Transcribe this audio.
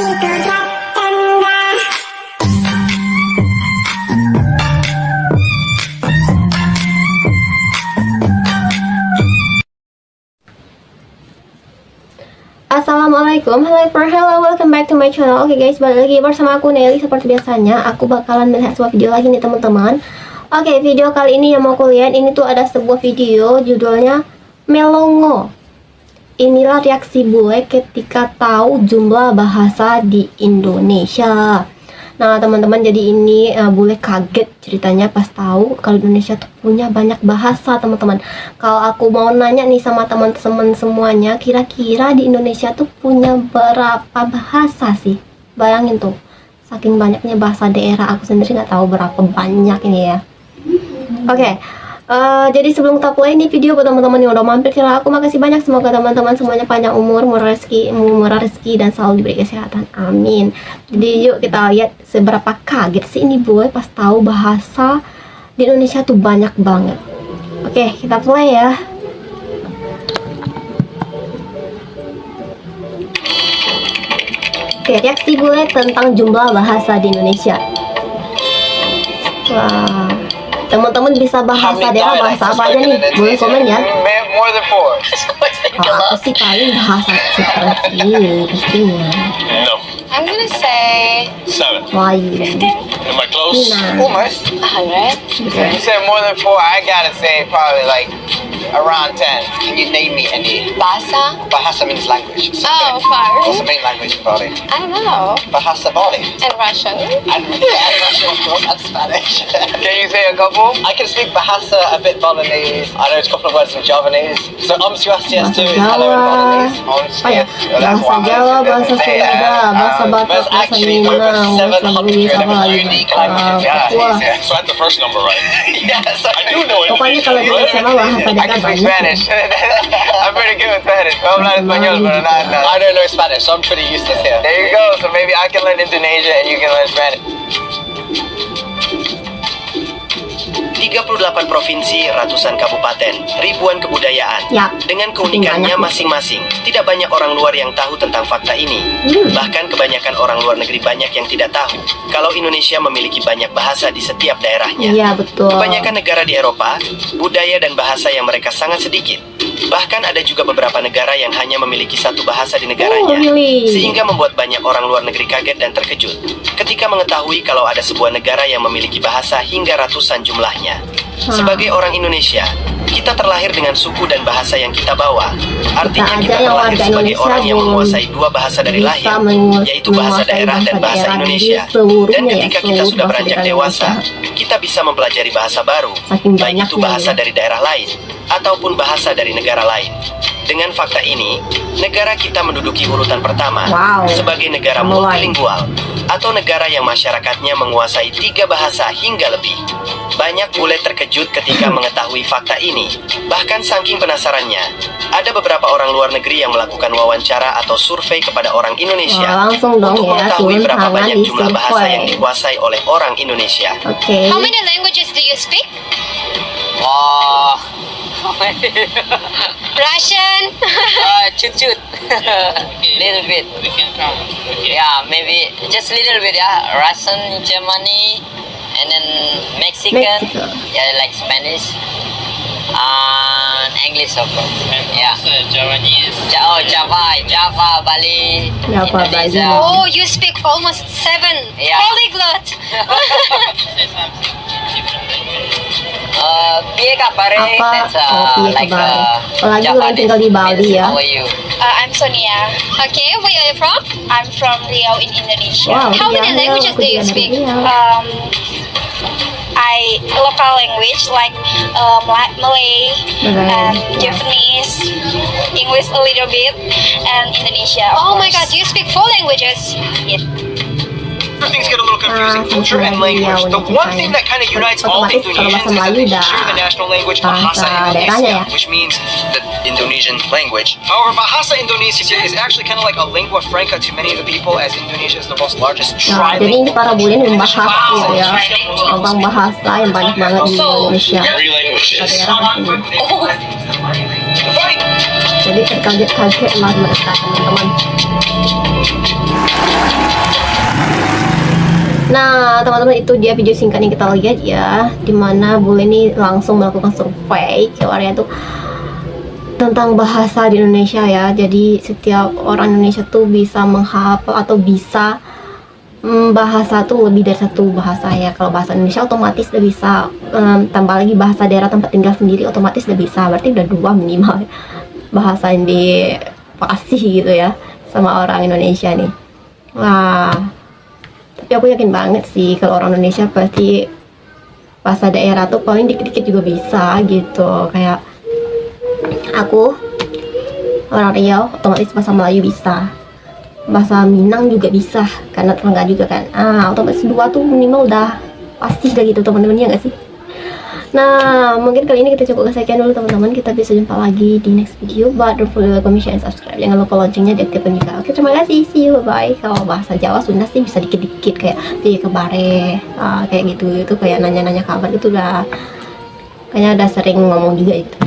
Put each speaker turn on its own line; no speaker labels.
Assalamualaikum, hello, welcome back to my channel. Oke guys, balik lagi bersama aku Nelly. Seperti biasanya, aku bakalan melihat sebuah video lagi nih teman-teman. Oke, video kali ini yang mau aku lihat, ini tuh ada sebuah video judulnya Melongo. Inilah reaksi bule ketika tahu jumlah bahasa di Indonesia. Nah teman-teman, jadi ini bule kaget ceritanya pas tahu kalau Indonesia tuh punya banyak bahasa teman-teman. Kalau aku mau nanya nih sama teman-teman semuanya, kira-kira di Indonesia tuh punya berapa bahasa sih? Bayangin tuh, saking banyaknya bahasa daerah, aku sendiri nggak tahu berapa banyak ini ya. Oke. Jadi sebelum kita play ini video buat teman-teman yang udah mampir channel aku, makasih banyak. Semoga teman-teman semuanya panjang umur, murah rezeki dan selalu diberi kesehatan, amin. Jadi yuk kita lihat seberapa kaget sih ini boy pas tahu bahasa di Indonesia tuh banyak banget. Oke, kita play ya. Oke, reaksi bule tentang jumlah bahasa di Indonesia. Wah, teman-teman bisa bahasa daerah, bahasa apa aja nih? Boleh komen ya. Aku sih paling bahasa seperti ini pastinya.
I'm gonna say
7. Why?
Am I close?
almost 100.
You said more than 4. I gotta say probably like around 10. Can you name me any?
Bahasa?
Bahasa means language.
Oh,
What's the
far.
main language in Bali?
I don't know.
Bahasa Bali.
And Russian.
And Russian, of course, and Spanish. Can you say a couple? I can speak Bahasa, a bit Balinese. I know a couple of words in Javanese. So Om Swastiastu is hello in Balinese. Om
Apa ya? Bahasa Jawa, bahasa Sunda, bahasa Batak, bahasa Minang, bahasa Bugis, apa lagi? Papua.
So I had the first number right. Yes, I do know it.
Pokoknya kalau di Indonesia mah bahasa
I
daerah
can speak
banyak.
Spanish. I'm pretty good with Spanish. I'm not español, but I don't know Spanish, so I'm pretty useless here. There you go. So maybe I can learn Indonesia and you can learn Spanish.
38 provinsi, ratusan kabupaten, ribuan kebudayaan.
Ya,
Dengan keunikannya
banyak.
masing-masing, tidak banyak orang luar yang tahu tentang fakta ini. Bahkan kebanyakan orang luar negeri banyak yang tidak tahu kalau Indonesia memiliki banyak bahasa di setiap daerahnya.
Iya betul.
Kebanyakan negara di Eropa, budaya dan bahasa yang mereka sangat sedikit. Bahkan ada juga beberapa negara yang hanya memiliki satu bahasa di negaranya.
Really?
Sehingga membuat banyak orang luar negeri kaget dan terkejut ketika mengetahui kalau ada sebuah negara yang memiliki bahasa hingga ratusan jumlahnya. Sebagai orang Indonesia, kita terlahir dengan suku dan bahasa yang kita bawa. Artinya kita terlahir sebagai orang yang menguasai dua bahasa dari lahir, yaitu bahasa daerah dan bahasa Indonesia. Dan ketika kita sudah beranjak dewasa, kita bisa mempelajari bahasa baru, baik itu bahasa dari daerah lain ataupun bahasa dari negara lain. Dengan fakta ini, negara kita menduduki urutan pertama sebagai negara multilingual atau negara yang masyarakatnya menguasai 3 bahasa hingga lebih. Banyak bule terkejut ketika mengetahui fakta ini. Bahkan saking penasarannya, ada beberapa orang luar negeri yang melakukan wawancara atau survei kepada orang Indonesia
langsung dong
untuk
ya,
mengetahui
turun
berapa
tangan
banyak
di
jumlah bahasa
survei.
yang dikuasai oleh orang Indonesia.
Oke.
How many languages do you speak? Russian.
Chut, little bit. Yeah, maybe just little bit. Yeah, Russian, Germany, and then Mexican.
Mexico.
Yeah, like Spanish. And English of course. Yeah.
Javanese.
Java, Bali,
Java,
Indonesia.
Bali.
Oh, you speak almost 7.
Yeah.
Polyglot.
Piye kabare?
Apa?
That's
Piye
like
kabare. Apalagi
Java
lu yang tinggal di Bali ya.
How are you?
I'm Sonia. Okay, where are you from? I'm from Riau in Indonesia.
Wow,
How many
Riau,
languages
aku
do you
juga dari
speak?
Riau.
Local language like Malay and
Yes.
Japanese, English a little bit, and Indonesia. Oh my God, you speak 4 languages? Yes.
Things get a little confusing, culture and language. The one thing that kind of unites all Indonesians is that they share the national language Bahasa Indonesia, which means the Indonesian language. However, Bahasa Indonesia is actually kind of like a lingua franca to many of the people, as Indonesia is the most largest
Nah, jadi ini para bule membahas gitu ya, tentang bahasa yang banyak banget di Indonesia. Daerah pastinya. Jadi terkaget-kaget lah mereka teman-teman. teman-teman, itu dia video singkat yang kita lihat ya, dimana bule ini langsung melakukan survei keluarnya tuh tentang bahasa di Indonesia ya. Jadi setiap orang Indonesia tuh bisa menghafal atau bisa bahasa tuh lebih dari satu bahasa ya. Kalau bahasa Indonesia otomatis udah bisa, tambah lagi bahasa daerah tempat tinggal sendiri otomatis udah bisa, berarti udah 2 minimal bahasa yang dipasih gitu ya sama orang Indonesia nih. Wah, tapi aku yakin banget sih kalau orang Indonesia pasti bahasa daerah tuh paling dikit-dikit juga bisa gitu. Kayak aku orang Riau, otomatis bahasa Melayu bisa, bahasa Minang juga bisa karena tetangga juga kan. Otomatis 2 tuh minimal udah pasti kayak gitu teman-teman, ya nggak sih? Nah, mungkin kali ini kita cukup sekian dulu teman-teman. Kita bisa jumpa lagi di next video. But don't forget to like, comment, share, and subscribe. Jangan lupa loncengnya diaktifkan juga. Oke, terima kasih. See you, bye. Kalau bahasa Jawa Sunda sih bisa dikit-dikit kayak piye kebare, kayak gitu. Itu kayak nanya-nanya kabar gitu udah kayaknya udah sering ngomong juga itu.